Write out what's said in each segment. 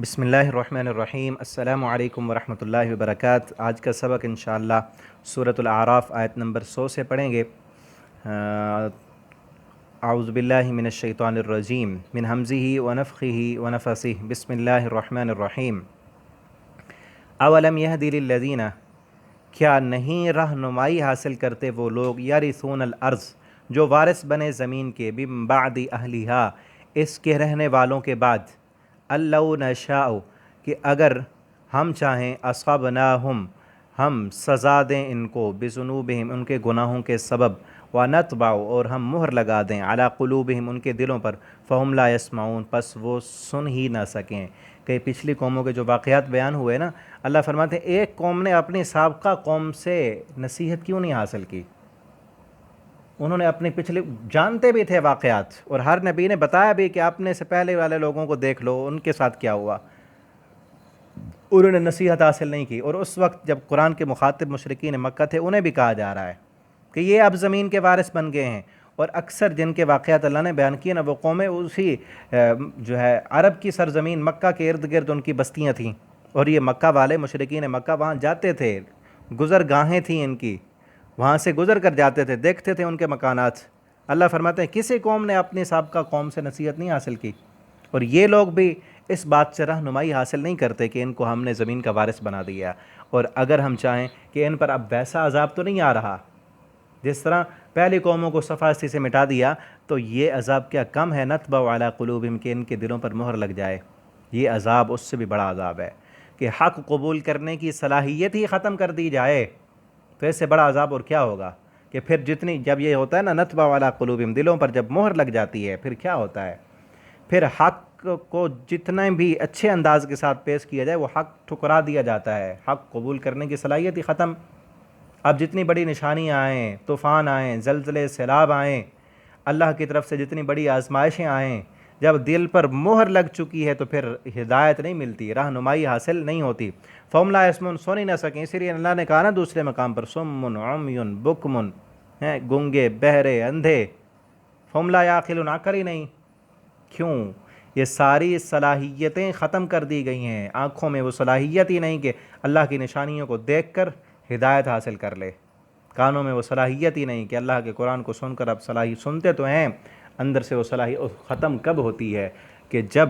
بسم اللہ الرحمن الرحیم۔ السلام علیکم ورحمۃ اللہ وبرکاتہ۔ آج کا سبق انشاءاللہ سورۃ الاعراف آیت نمبر 100 سے پڑھیں گے۔ اعوذ باللہ من الشیطان الرجیم من ہمزہ ونفخہ ونفثہ۔ بسم اللہ الرحمن الرحیم۔ اولم یہدی للذین، کیا نہیں رہنمائی حاصل کرتے وہ لوگ، یرثون الارض، جو وارث بنے زمین کے، من بعد اہلہا، اس کے رہنے والوں کے بعد، لو نشاء، کہ اگر ہم چاہیں، اصابناہم، ہم سزا دیں ان کو، بذنوبہم، ان کے گناہوں کے سبب، ونطبع، اور ہم مہر لگا دیں، علی قلوبہم، ان کے دلوں پر، فہم لا یسمعون، پس وہ سن ہی نہ سکیں۔ کہ پچھلی قوموں کے جو واقعات بیان ہوئے نا، اللہ فرماتے ہیں ایک قوم نے اپنی سابقہ قوم سے نصیحت کیوں نہیں حاصل کی؟ انہوں نے اپنے پچھلے جانتے بھی تھے واقعات، اور ہر نبی نے بتایا بھی کہ اپنے سے پہلے والے لوگوں کو دیکھ لو ان کے ساتھ کیا ہوا، انہوں نے نصیحت حاصل نہیں کی۔ اور اس وقت جب قرآن کے مخاطب مشرکین مکہ تھے، انہیں بھی کہا جا رہا ہے کہ یہ اب زمین کے وارث بن گئے ہیں، اور اکثر جن کے واقعات اللہ نے بیان کیے نا، وہ قومیں اسی جو ہے عرب کی سرزمین مکہ کے ارد گرد ان کی بستیاں تھیں، اور یہ مکہ والے مشرکین مکہ وہاں جاتے تھے، گزرگاہیں تھیں ان کی، وہاں سے گزر کر جاتے تھے، دیکھتے تھے ان کے مکانات۔ اللہ فرماتے ہیں کسی قوم نے اپنی سابقہ قوم سے نصیحت نہیں حاصل کی، اور یہ لوگ بھی اس بات سے رہنمائی حاصل نہیں کرتے کہ ان کو ہم نے زمین کا وارث بنا دیا، اور اگر ہم چاہیں کہ ان پر اب ویسا عذاب تو نہیں آ رہا جس طرح پہلی قوموں کو صفاستی سے مٹا دیا، تو یہ عذاب کیا کم ہے؟ نطبع علی قلوبہم، کہ ان کے دلوں پر مہر لگ جائے۔ یہ عذاب اس سے بھی بڑا عذاب ہے کہ حق قبول کرنے کی صلاحیت ہی ختم کر دی جائے، تو اس سے بڑا عذاب اور کیا ہوگا؟ کہ پھر جب یہ ہوتا ہے نا، نطبع علی قلوبہم، دلوں پر جب مہر لگ جاتی ہے، پھر کیا ہوتا ہے؟ پھر حق کو جتنے بھی اچھے انداز کے ساتھ پیش کیا جائے، وہ حق ٹھکرا دیا جاتا ہے، حق قبول کرنے کی صلاحیت ہی ختم۔ اب جتنی بڑی نشانیاں آئیں، طوفان آئیں، زلزلے، سیلاب آئیں، اللہ کی طرف سے جتنی بڑی آزمائشیں آئیں، جب دل پر مہر لگ چکی ہے تو پھر ہدایت نہیں ملتی، رہنمائی حاصل نہیں ہوتی۔ فہم لا یسمعون، سن ہی نہ سکیں، اسی لیے اللہ نے کہا نا دوسرے مقام پر، صم عمی بکم، گنگے، بہرے، اندھے، فہم لا یعقلون، عقل ہی نہیں۔ کیوں؟ یہ ساری صلاحیتیں ختم کر دی گئی ہیں، آنکھوں میں وہ صلاحیت ہی نہیں کہ اللہ کی نشانیوں کو دیکھ کر ہدایت حاصل کر لے، کانوں میں وہ صلاحیت ہی نہیں کہ اللہ کے قرآن کو سن کر اب صلاحیت سنتے تو ہیں، اندر سے وہ صلاحیت ختم کب ہوتی ہے؟ کہ جب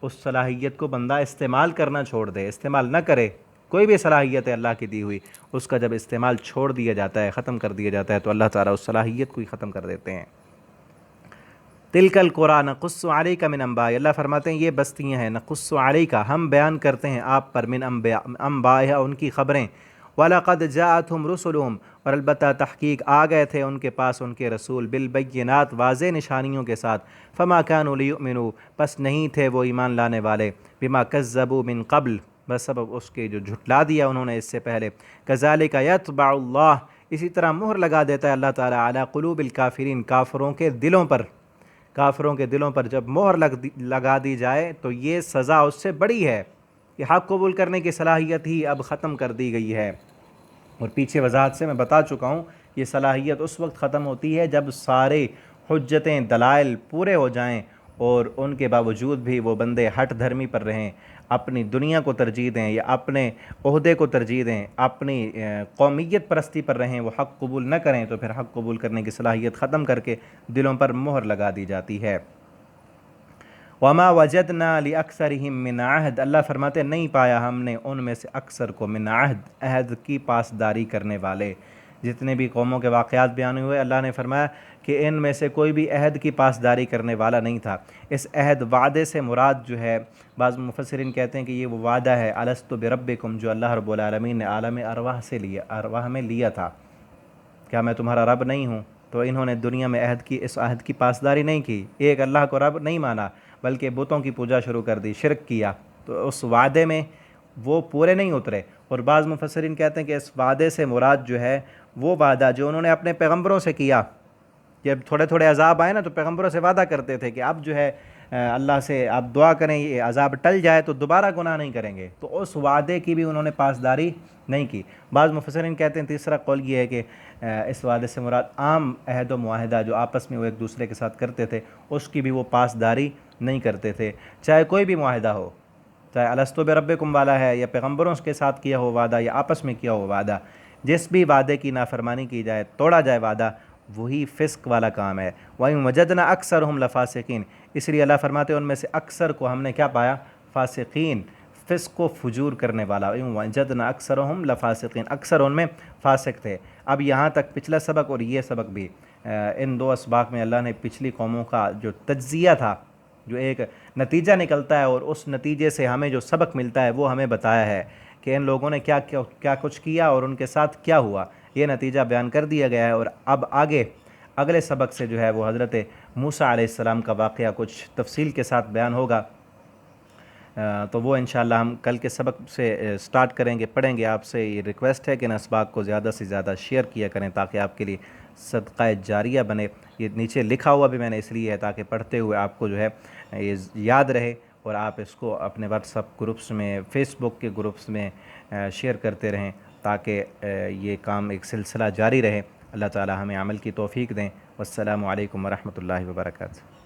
اس صلاحیت کو بندہ استعمال کرنا چھوڑ دے، استعمال نہ کرے۔ کوئی بھی صلاحیت ہے اللہ کی دی ہوئی، اس کا جب استعمال چھوڑ دیا جاتا ہے، ختم کر دیا جاتا ہے، تو اللہ تعالیٰ اس صلاحیت کو ہی ختم کر دیتے ہیں۔ تلک القرى نقص علیک من انباء، اللہ فرماتے ہیں یہ بستیاں ہیں، نقص علیک، ہم بیان کرتے ہیں آپ پر، من انباء، ان کی خبریں، وَلَقَدْ جَاءَتْهُمْ رُسُلُهُمْ، اور البتہ تحقیق آ گئے تھے ان کے پاس ان کے رسول، بالبینات، واضح نشانیوں کے ساتھ، فما كانوا ليؤمنوا، پس نہیں تھے وہ ایمان لانے والے، بما كذبوا من قبل، بس سبب اس کے جو جھٹلا دیا انہوں نے اس سے پہلے، كذلك يطبع اللہ، اسی طرح مہر لگا دیتا ہے اللہ تعالیٰ، علی قلوب الکافرین، کافروں کے دلوں پر، کافروں کے دلوں پر جب مہر لگا دی جائے تو یہ سزا اس سے بڑی ہے کہ حق قبول کرنے کی صلاحیت ہی اب ختم کر دی گئی ہے۔ اور پیچھے وضاحت سے میں بتا چکا ہوں، یہ صلاحیت اس وقت ختم ہوتی ہے جب سارے حجتیں، دلائل پورے ہو جائیں، اور ان کے باوجود بھی وہ بندے ہٹ دھرمی پر رہیں، اپنی دنیا کو ترجیح دیں، یا اپنے عہدے کو ترجیح دیں، اپنی قومیت پرستی پر رہیں، وہ حق قبول نہ کریں، تو پھر حق قبول کرنے کی صلاحیت ختم کر کے دلوں پر مہر لگا دی جاتی ہے۔ وما وجدنا لأکثرهم من عہد، اللہ فرماتے نہیں پایا ہم نے ان میں سے اکثر کو، من عہد، عہد کی پاسداری کرنے والے۔ جتنے بھی قوموں کے واقعات بیان ہوئے، اللہ نے فرمایا کہ ان میں سے کوئی بھی عہد کی پاسداری کرنے والا نہیں تھا۔ اس عہد، وعدے سے مراد جو ہے، بعض مفسرین کہتے ہیں کہ یہ وہ وعدہ ہے، الست بربکم، جو اللہ رب العالمین نے عالم ارواح سے لیا، ارواح میں لیا تھا، کیا میں تمہارا رب نہیں ہوں؟ تو انہوں نے دنیا میں اس عہد کی پاسداری نہیں کی، ایک اللہ کو رب نہیں مانا، بلکہ بتوں کی پوجا شروع کر دی، شرک کیا، تو اس وعدے میں وہ پورے نہیں اترے۔ اور بعض مفسرین کہتے ہیں کہ اس وعدے سے مراد جو ہے وہ وعدہ جو انہوں نے اپنے پیغمبروں سے کیا، جب تھوڑے تھوڑے عذاب آئے نا تو پیغمبروں سے وعدہ کرتے تھے کہ اب جو ہے اللہ سے آپ دعا کریں یہ عذاب ٹل جائے تو دوبارہ گناہ نہیں کریں گے، تو اس وعدے کی بھی انہوں نے پاسداری نہیں کی۔ بعض مفسرین کہتے ہیں تیسرا قول یہ ہے کہ اس وعدے سے مراد عام عہد و معاہدہ جو آپس میں وہ ایک دوسرے کے ساتھ کرتے تھے، اس کی بھی وہ پاسداری نہیں کرتے تھے، چاہے کوئی بھی معاہدہ ہو، چاہے الستو بربکم والا ہے یا پیغمبروں کے ساتھ کیا ہوا وعدہ یا آپس میں کیا ہوا وعدہ، جس بھی وعدے کی نافرمانی کی جائے، توڑا جائے وعدہ، وہی فسق والا کام ہے۔ وَإِن وَجَدْنَا أَكْثَرَهُمْ لَفَاسِقِينَ، اس لیے اللہ فرماتے ہیں ان میں سے اکثر کو ہم نے کیا پایا؟ فاسقین، فسق و فجور کرنے والا۔ وَإِن وَجَدْنَا أَكْثَرَهُمْ لَفَاسِقِينَ، اکثر ان میں فاسق تھے۔ اب یہاں تک پچھلا سبق اور یہ سبق بھی، ان دو اسباق میں اللہ نے پچھلی قوموں کا جو تجزیہ تھا، جو ایک نتیجہ نکلتا ہے اور اس نتیجے سے ہمیں جو سبق ملتا ہے وہ ہمیں بتایا ہے کہ ان لوگوں نے کیا کچھ کیا اور ان کے ساتھ کیا ہوا، یہ نتیجہ بیان کر دیا گیا ہے۔ اور اب آگے اگلے سبق سے جو ہے وہ حضرت موسیٰ علیہ السلام کا واقعہ کچھ تفصیل کے ساتھ بیان ہوگا، تو وہ انشاءاللہ ہم کل کے سبق سے سٹارٹ کریں گے، پڑھیں گے۔ آپ سے یہ ریکویسٹ ہے کہ ان اسباق کو زیادہ سے زیادہ شیئر کیا کریں تاکہ آپ کے لیے صدقہ جاریہ بنے۔ یہ نیچے لکھا ہوا بھی میں نے اس لیے ہے تاکہ پڑھتے ہوئے آپ کو جو ہے یہ یاد رہے اور آپ اس کو اپنے واٹس ایپ گروپس میں، فیس بک کے گروپس میں شیئر کرتے رہیں تاکہ یہ کام ایک سلسلہ جاری رہے۔ اللہ تعالی ہمیں عمل کی توفیق دیں۔ والسلام علیکم ورحمۃ اللہ وبرکاتہ۔